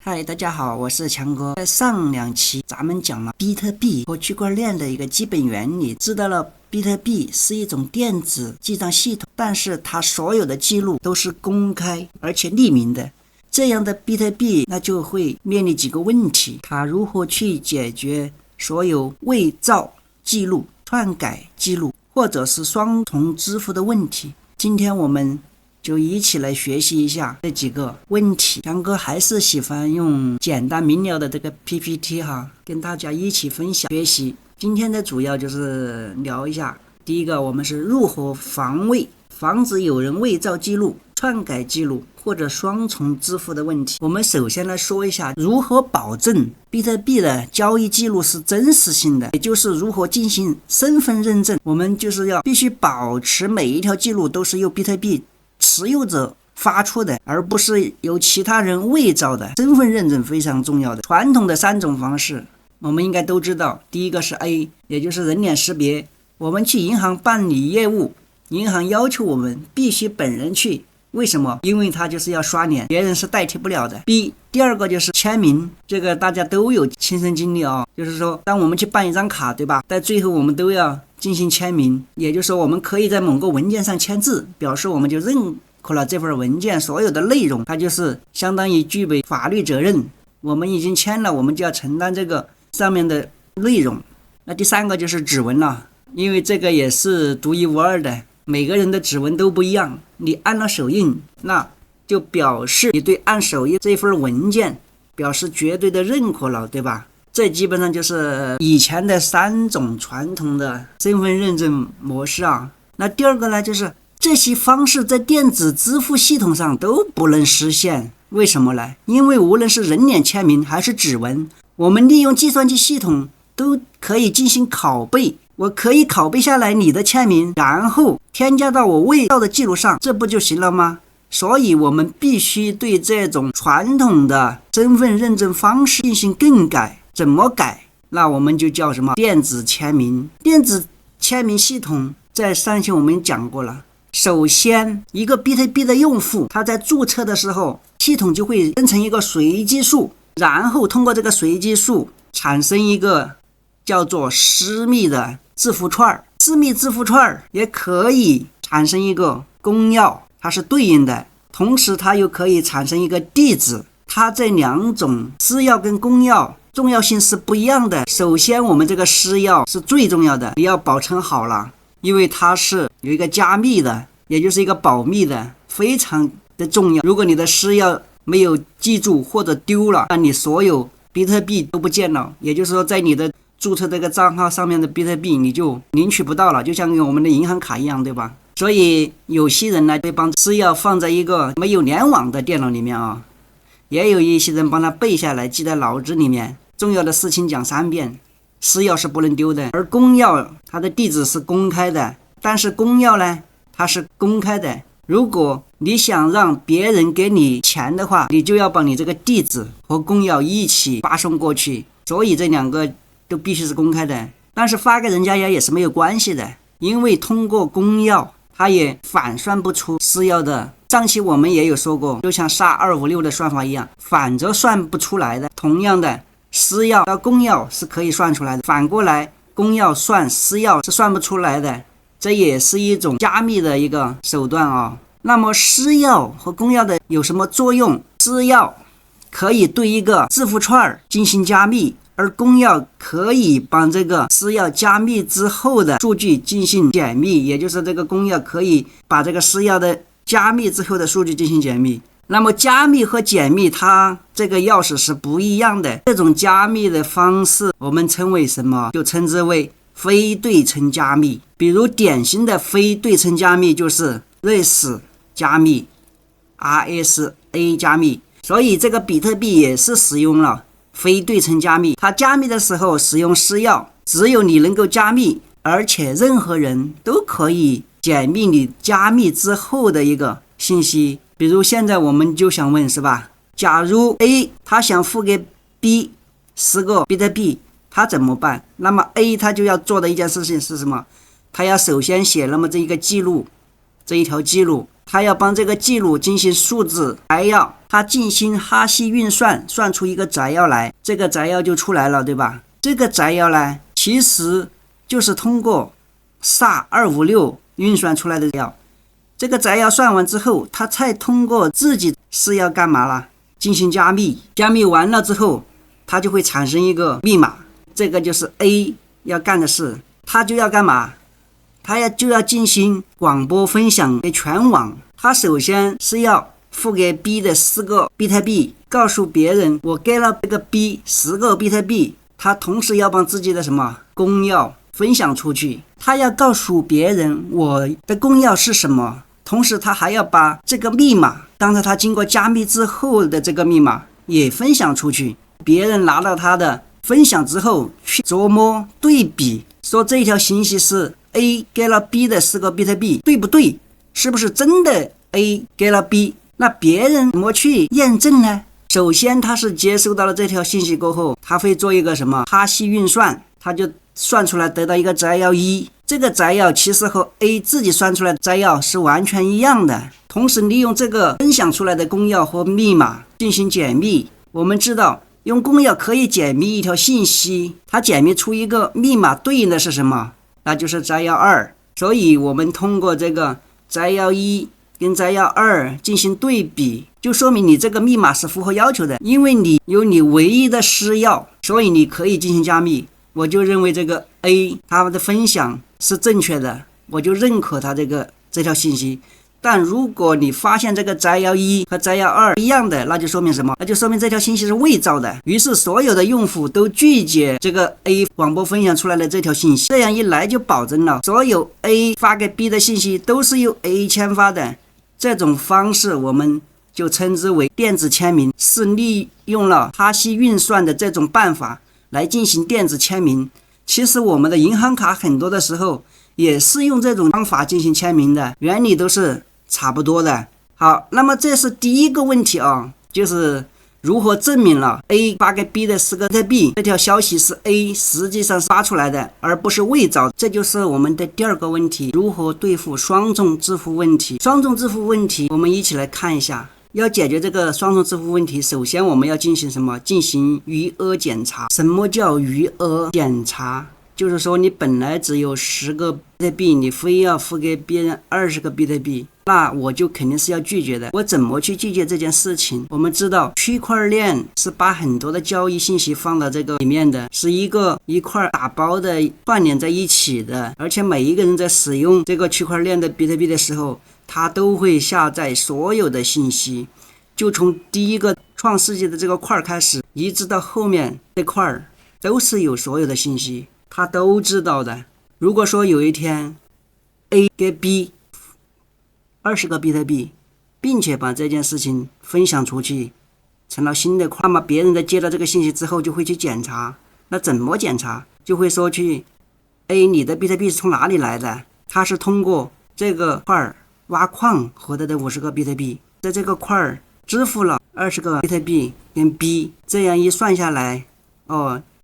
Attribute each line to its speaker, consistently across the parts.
Speaker 1: 嗨，大家好，我是强哥。在上两期咱们讲了比特币和区块链的一个基本原理，知道了比特币是一种电子记账系统，但是它所有的记录都是公开而且匿名的。这样的比特币那就会面临几个问题，它如何去解决所有伪造记录、篡改记录或者是双重支付的问题？今天我们就一起来学习一下这几个问题。强哥还是喜欢用简单明了的这个 PPT 跟大家一起分享学习。今天的主要就是聊一下，第一个我们是如何防止有人伪造记录、篡改记录或者双重支付的问题。我们首先来说一下如何保证比特币的交易记录是真实性的，也就是如何进行身份认证。我们就是必须保持每一条记录都是由比特币持有者发出的，而不是由其他人伪造的。身份认证非常重要的。传统的3种方式我们应该都知道，第一个是 A， 也就是人脸识别。我们去银行办理业务，银行要求我们必须本人去，为什么？因为他就是要刷脸，别人是代替不了的。 B， 第二个就是签名，这个大家都有亲身经历就是说当我们去办一张卡，对吧，在最后我们都要进行签名，也就是说我们可以在某个文件上签字，表示我们就认可了这份文件所有的内容，它就是相当于具备法律责任，我们已经签了，我们就要承担这个上面的内容。那第三个就是指纹了，因为这个也是独一无二的，每个人的指纹都不一样，你按了手印，那就表示你对按手印这份文件表示绝对的认可了，对吧？这基本上就是以前的3种传统的身份认证模式那第二个呢，就是这些方式在电子支付系统上都不能实现。为什么呢？因为无论是人脸签名还是指纹，我们利用计算机系统都可以进行拷贝，我可以拷贝下来你的签名，然后添加到我伪造的记录上，这不就行了吗？所以我们必须对这种传统的身份认证方式进行更改。怎么改？那我们就叫什么？电子签名。电子签名系统在上期我们讲过了。首先，一个比特币的用户他在注册的时候，系统就会生成一个随机数，然后通过这个随机数产生一个叫做私密的字符串。私密字符串也可以产生一个公钥，它是对应的，同时它又可以产生一个地址。它这2种私钥跟公钥重要性是不一样的。首先我们这个私钥是最重要的，你要保存好了，因为它是有一个加密的，也就是一个保密的，非常的重要。如果你的私钥没有记住或者丢了，那你所有比特币都不见了，也就是说在你的注册这个账号上面的比特币你就领取不到了，就像我们的银行卡一样，对吧？所以有些人呢会把私钥放在一个没有联网的电脑里面也有一些人帮他背下来记在脑子里面，重要的事情讲3遍，私钥是不能丢的。而公钥它的地址是公开的，但是公钥呢它是公开的，如果你想让别人给你钱的话，你就要把你这个地址和公钥一起发送过去，所以这2个都必须是公开的。但是发给人家也是没有关系的，因为通过公钥它也反算不出私钥的。上期我们也有说过，就像SA 256的算法一样，反着算不出来的。同样的，私钥到公钥是可以算出来的，反过来公钥算私钥是算不出来的，这也是一种加密的一个手段那么私钥和公钥的有什么作用？私钥可以对一个字符串进行加密，而公钥可以帮这个私钥加密之后的数据进行解密，也就是这个公钥可以把这个私钥的加密之后的数据进行解密。那么加密和解密它这个钥匙是不一样的，这种加密的方式我们称为什么？就称之为非对称加密。比如典型的非对称加密就是RSA 加密、RSA 加密，所以这个比特币也是使用了非对称加密。它加密的时候使用私钥，只有你能够加密，而且任何人都可以解密你加密之后的一个信息。比如现在我们就想问，是吧？假如 A 他想付给 B 10个比特币，他怎么办？那么 A 他就要做的一件事情是什么？他要首先写那么这一个记录，这一条记录，他要帮这个记录进行数字摘要，他进行哈希运算，算出一个摘要来，这个摘要就出来了，对吧？这个摘要呢，其实就是通过 SHA-256 运算出来的摘要。这个摘要算完之后，他才通过自己是要干嘛了？进行加密，加密完了之后，他就会产生一个密码，这个就是 A 要干的事，他就要干嘛？他就要进行广播分享给全网。他首先是要付给 B 的10个比特币，告诉别人我给了这个 B 10个比特币。他同时要帮自己的什么公钥分享出去，他要告诉别人我的公钥是什么，同时他还要把这个密码，当他经过加密之后的这个密码也分享出去。别人拿到他的分享之后，去琢磨对比，说这条信息是 A 给了 B 的10个比特币，对不对？是不是真的 A 给了 B？ 那别人怎么去验证呢？首先他是接收到了这条信息过后，他会做一个什么哈希运算，他就算出来得到一个摘要1，这个摘要其实和 A 自己算出来的摘要是完全一样的。同时利用这个分享出来的公钥和密码进行解密。我们知道用公钥可以解密一条信息，它解密出一个密码对应的是什么？那就是摘要2。所以我们通过这个摘要1跟摘要2进行对比，就说明你这个密码是符合要求的，因为你有你唯一的私钥，所以你可以进行加密。我就认为这个 A 他的分享是正确的，我就认可他这条信息。但如果你发现这个摘要1和摘要2一样的，那就说明什么？那就说明这条信息是伪造的。于是所有的用户都拒绝这个 A 广播分享出来的这条信息，这样一来就保证了所有 A 发给 B 的信息都是由 A 签发的。这种方式我们就称之为电子签名，是利用了哈希运算的这种办法来进行电子签名。其实我们的银行卡很多的时候也是用这种方法进行签名的，原理都是差不多的。好，那么这是第一个问题啊，就是如何证明了 A 发给 B 的10个比特币这条消息是 A 实际上发出来的，而不是伪造。这就是我们的第二个问题，如何对付双重支付问题。双重支付问题我们一起来看一下。要解决这个双重支付问题，首先我们要进行什么？进行余额检查。什么叫余额检查？就是说你本来只有10个比特币，你非要付给别人20个比特币，那我就肯定是要拒绝的。我怎么去拒绝这件事情？我们知道区块链是把很多的交易信息放到这个里面的，是一块打包的串联在一起的，而且每一个人在使用这个区块链的比特币的时候，他都会下载所有的信息，就从第一个创世纪的这个块开始，一直到后面这块都是有所有的信息，他都知道的。如果说有一天 A 给 B 20个比特币，并且把这件事情分享出去成了新的块，那么别人在接到这个信息之后就会去检查。那怎么检查？就会说去 A 你的比特币是从哪里来的？他是通过这个块挖矿获得的50个比特币，在这个块支付了20个比特币跟 B， 这样一算下来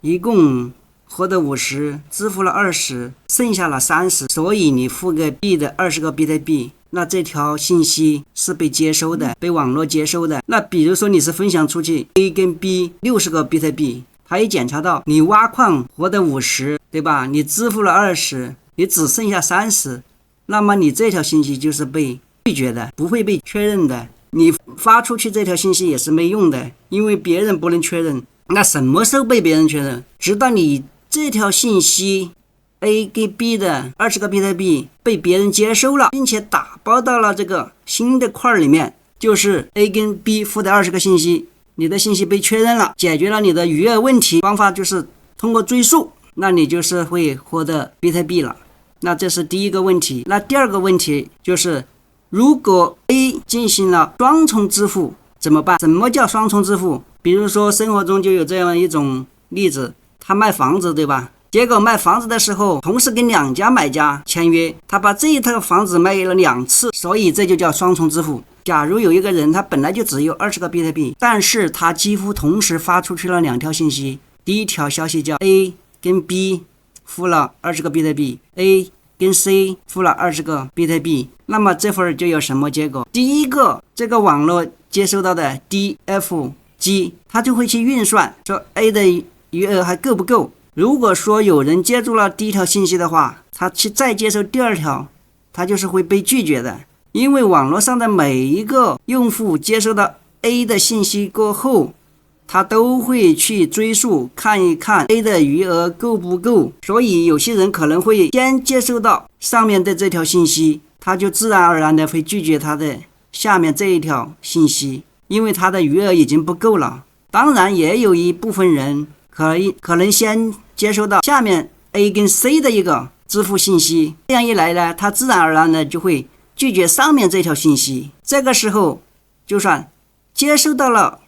Speaker 1: 一共获得50，支付了20，剩下了30，所以你付给 B 的20个比特币，那这条信息是被接收的，被网络接收的。那比如说你是分享出去 A 跟 B 60个比特币，他一检查到你挖矿获得50，对吧？你支付了20，你只剩下30，那么你这条信息就是被拒绝的，不会被确认的。你发出去这条信息也是没用的，因为别人不能确认。那什么时候被别人确认？直到你这条信息 A 给 B 的20个比特币被别人接收了，并且打包到了这个新的块里面，就是 A 跟 B 付的20个信息，你的信息被确认了，解决了你的余额问题。方法就是通过追溯，那你就是会获得比特币了。那这是第一个问题。那第二个问题就是，如果 A 进行了双重支付怎么办？什么叫双重支付？比如说生活中就有这样一种例子，他卖房子，对吧？结果卖房子的时候同时跟2家买家签约，他把这一套房子卖了2次，所以这就叫双重支付。假如有一个人他本来就只有20个比特币，但是他几乎同时发出去了2条信息，第一条消息叫 A 跟 B 付了20个比特币， A 跟 C 付了20个比特币，那么这会儿就有什么结果？第一个，这个网络接收到的 DFG， 它就会去运算，说 A 的余额还够不够。如果说有人接住了第一条信息的话，他去再接收第二条，他就是会被拒绝的，因为网络上的每一个用户接收到 A 的信息过后，他都会去追溯看一看 A 的余额够不够，所以有些人可能会先接收到上面的这条信息，他就自然而然的会拒绝他的下面这一条信息，因为他的余额已经不够了。当然也有一部分人可能先接收到下面 A 跟 C 的一个支付信息，这样一来呢，他自然而然的就会拒绝上面这条信息。这个时候就算接收到了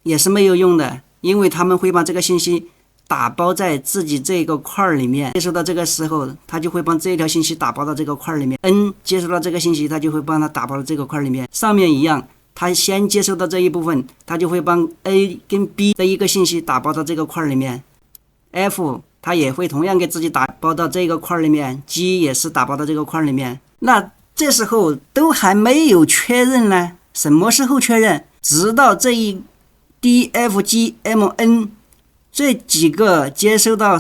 Speaker 1: 也是没有用的，因为他们会把这个信息打包在自己这个块里面。接收到这个时候，他就会帮这条信息打包到这个块里面。N 接收到这个信息，他就会帮他打包到这个块里面。上面一样，他先接收到这一部分，他就会帮 A 跟 B 的一个信息打包到这个块里面。F 他也会同样给自己打包到这个块里面。G 也是打包到这个块里面。那这时候都还没有确认呢，什么时候确认？直到这一 DFGMN 这几个接收到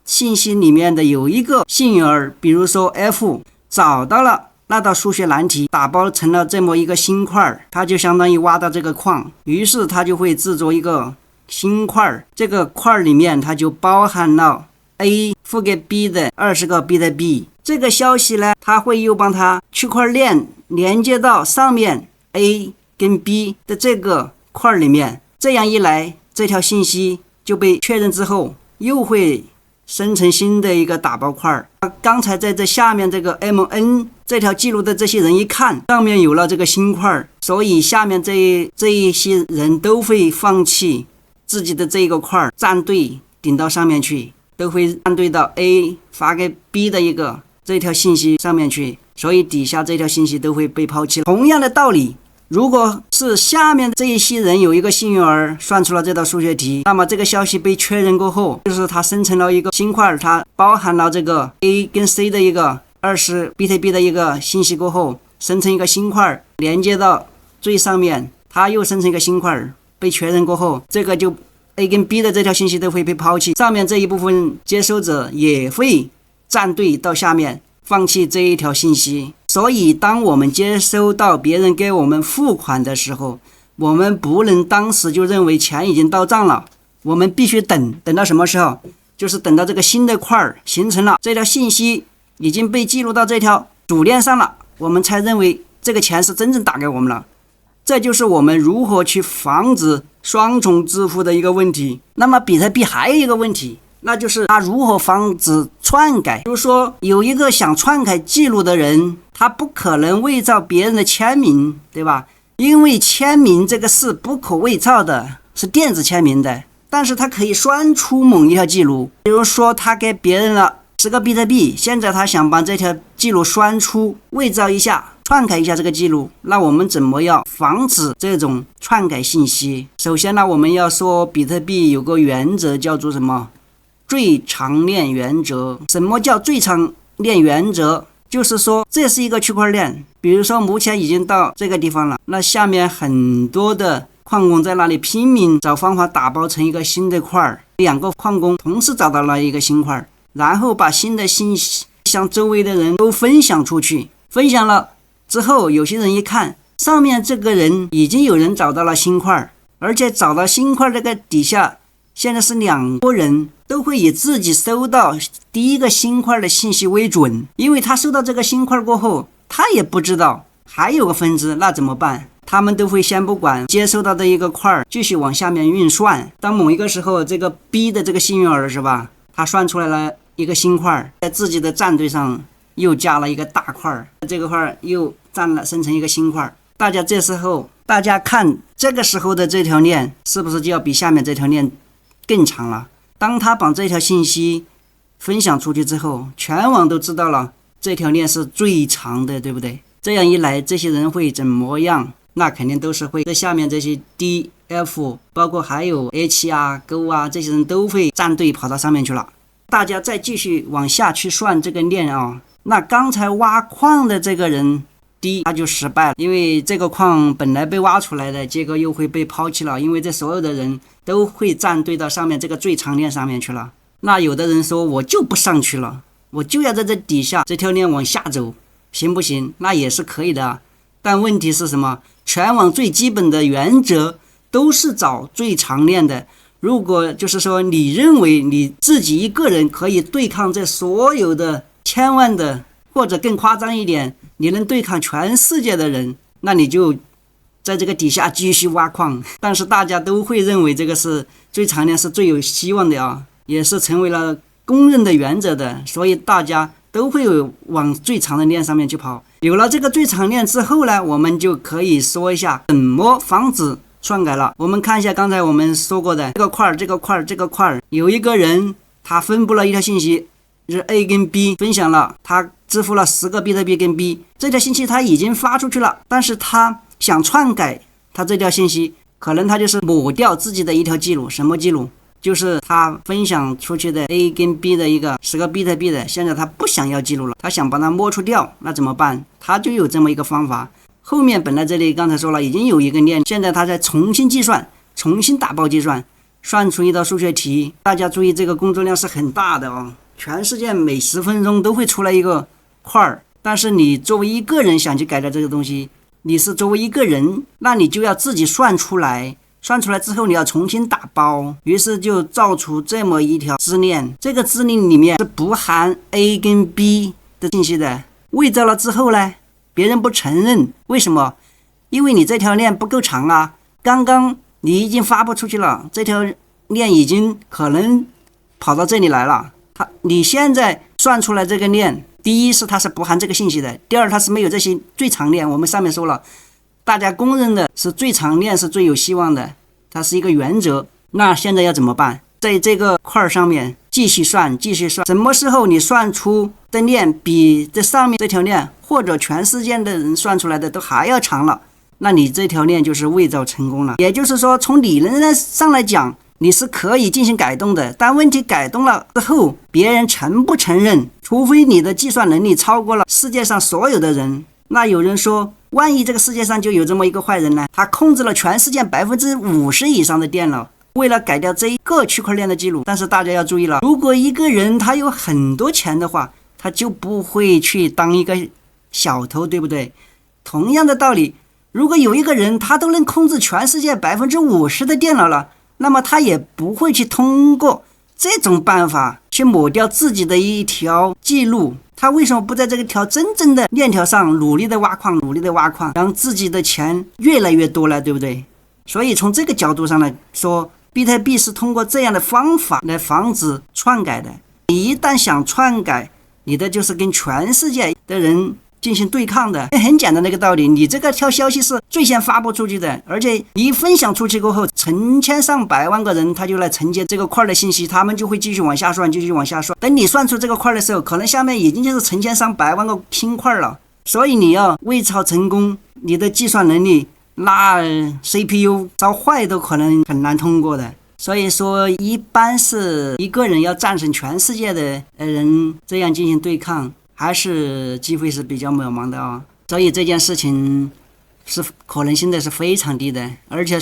Speaker 1: 信息里面的有一个幸运儿，比如说 F 找到了那道数学难题，打包成了这么一个新块，它就相当于挖到这个矿，于是它就会制作一个新块，这个块里面它就包含了 A 付给 B 的20个比特币。这个消息呢，它会又帮它区块链连接到上面 A 跟 B 的这个块里面，这样一来，这条信息就被确认之后，又会生成新的一个打包块。刚才在这下面这个 MN 这条记录的这些人一看，上面有了这个新块，所以下面这一些人都会放弃自己的这个块，站队顶到上面去，都会站队到 A 发给 B 的一个这条信息上面去，所以底下这条信息都会被抛弃。同样的道理，如果是下面这一些人有一个幸运儿算出了这道数学题，那么这个消息被确认过后，就是它生成了一个新块，它包含了这个 A 跟 C 的一个20比特币的一个信息过后，生成一个新块连接到最上面，它又生成一个新块被确认过后，这个就 A 跟 B 的这条信息都会被抛弃，上面这一部分接收者也会站队到下面放弃这一条信息。所以当我们接收到别人给我们付款的时候，我们不能当时就认为钱已经到账了，我们必须等到什么时候？就是等到这个新的块形成了，这条信息已经被记录到这条主链上了，我们才认为这个钱是真正打给我们了。这就是我们如何去防止双重支付的一个问题。那么比特币还有一个问题，那就是它如何防止篡改。比如说有一个想篡改记录的人，他不可能伪造别人的签名，对吧？因为签名这个是不可伪造的，是电子签名的，但是他可以算出某一条记录。比如说他给别人了10个比特币，现在他想把这条记录算出，伪造一下，篡改一下这个记录。那我们怎么样防止这种篡改信息？首先呢，我们要说比特币有个原则叫做什么？最长链原则。什么叫最长链原则？就是说这是一个区块链，比如说目前已经到这个地方了，那下面很多的矿工在那里拼命找方法打包成一个新的块，2个矿工同时找到了一个新块，然后把新的信息向周围的人都分享出去。分享了之后，有些人一看上面这个人已经有人找到了新块，而且找到新块这个底下现在是2拨人都会以自己收到第一个新块的信息为准，因为他收到这个新块过后，他也不知道还有个分支，那怎么办？他们都会先不管接收到的一个块，继续往下面运算。当某一个时候，这个 B 的这个幸运儿是吧，他算出来了一个新块，在自己的战队上又加了一个大块，这个块又生成一个新块。大家看这个时候的这条链是不是就要比下面这条链更长了？当他把这条信息分享出去之后，全网都知道了这条链是最长的，对不对？这样一来，这些人会怎么样？那肯定都是会在下面这些 D、F 包括还有 H 啊、Go 啊，这些人都会站队跑到上面去了。大家再继续往下去算这个链啊，那刚才挖矿的这个人，第一他就失败了，因为这个矿本来被挖出来的，结果又会被抛弃了，因为这所有的人都会站队到上面这个最长链上面去了。那有的人说我就不上去了，我就要在这底下这条链往下走，行不行？那也是可以的，但问题是什么？全网最基本的原则都是找最长链的。如果就是说你认为你自己一个人可以对抗这所有的千万的，或者更夸张一点，你能对抗全世界的人，那你就在这个底下继续挖矿。但是大家都会认为这个是最长链是最有希望的啊，也是成为了公认的原则的，所以大家都会往最长的链上面去跑。有了这个最长链之后呢，我们就可以说一下怎么防止篡改了。我们看一下刚才我们说过的这个块，有一个人他分布了一条信息，就是 A 跟 B 分享了，他支付了10个比特币跟 B， 这条信息他已经发出去了，但是他想篡改他这条信息，可能他就是抹掉自己的一条记录。什么记录？就是他分享出去的 A 跟 B 的一个10个比特币的，现在他不想要记录了，他想把它抹除掉，那怎么办？他就有这么一个方法。后面本来这里刚才说了已经有一个链，现在他在重新计算，重新打包计算，算出一道数学题。大家注意，这个工作量是很大的哦，全世界每10分钟都会出来一个块儿。但是你作为一个人想去改掉这个东西，你是作为一个人，那你就要自己算出来，算出来之后你要重新打包，于是就造出这么一条支链。这个支链里面是不含 A 跟 B 的信息的，伪造了之后呢，别人不承认，为什么？因为你这条链不够长啊，刚刚你已经发布出去了，这条链已经可能跑到这里来了，你现在算出来这个链，第一是它是不含这个信息的，第二它是没有这些最长链。我们上面说了，大家公认的是最长链是最有希望的，它是一个原则。那现在要怎么办？在这个块上面继续算，什么时候你算出的链比这上面这条链或者全世界的人算出来的都还要长了，那你这条链就是伪造成功了。也就是说，从理论上来讲，你是可以进行改动的，但问题改动了之后，别人承不承认？除非你的计算能力超过了世界上所有的人。那有人说，万一这个世界上就有这么一个坏人呢？他控制了全世界50%以上的电脑，为了改掉这一个区块链的记录。但是大家要注意了，如果一个人他有很多钱的话，他就不会去当一个小偷，对不对？同样的道理，如果有一个人他都能控制全世界50%的电脑了，那么他也不会去通过这种办法去抹掉自己的一条记录。他为什么不在这个条真正的链条上努力的挖矿，让自己的钱越来越多了，对不对？所以从这个角度上来说，比特币是通过这样的方法来防止篡改的。你一旦想篡改，你的就是跟全世界的人进行对抗的。很简单的一个道理，你这个条消息是最先发布出去的，而且一分享出去过后，成千上百万个人他就来承接这个块的信息，他们就会继续往下算。等你算出这个块的时候，可能下面已经就是成千上百万个拼块了。所以你要伪造成功，你的计算能力那 CPU 烧坏都可能很难通过的。所以说一般是一个人要战胜全世界的人这样进行对抗，还是机会是比较渺茫的啊。所以这件事情是可能性的是非常低的，而且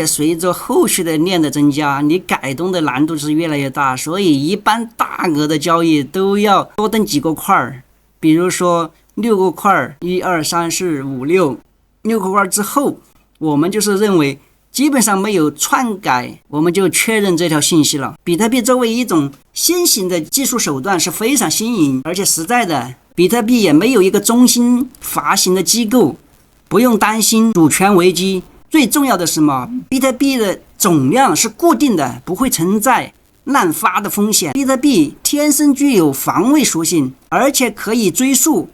Speaker 1: 随着后续的链的增加，你改动的难度是越来越大。所以一般大额的交易都要多登几个块，比如说6个块，1、2、3、4、5、6个块之后，我们就是认为基本上没有篡改，我们就确认这条信息了。比特币作为一种新型的技术手段是非常新颖而且实在的，比特币也没有一个中心发行的机构，不用担心主权危机。最重要的是什么？比特币的总量是固定的，不会存在滥发的风险。比特币天生具有防卫属性，而且可以追溯。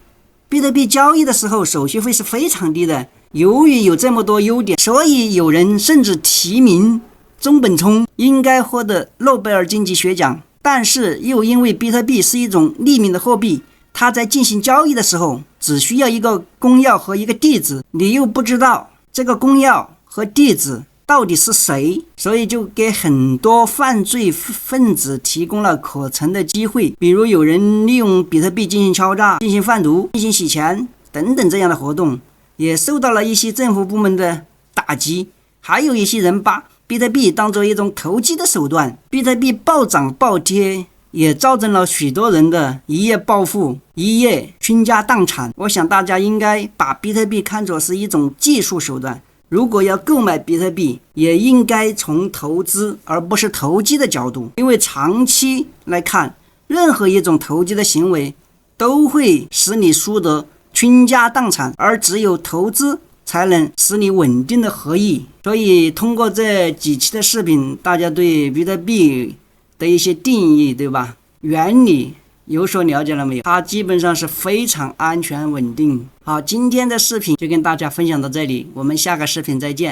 Speaker 1: 比特币交易的时候手续费是非常低的。由于有这么多优点，所以有人甚至提名中本聪应该获得诺贝尔经济学奖。但是又因为比特币是一种匿名的货币，它在进行交易的时候只需要一个公钥和一个地址，你又不知道这个公钥和地址到底是谁，所以就给很多犯罪分子提供了可乘的机会，比如有人利用比特币进行敲诈、进行贩毒、进行洗钱等等这样的活动，也受到了一些政府部门的打击。还有一些人把比特币当作一种投机的手段，比特币暴涨暴跌也造成了许多人的一夜暴富、一夜倾家荡产。我想大家应该把比特币看作是一种技术手段，如果要购买比特币，也应该从投资而不是投机的角度，因为长期来看，任何一种投机的行为都会使你输得倾家荡产，而只有投资才能使你稳定的获益。所以通过这几期的视频，大家对比特币的一些定义，对吧？原理有所了解了没有？它基本上是非常安全稳定。好，今天的视频就跟大家分享到这里，我们下个视频再见。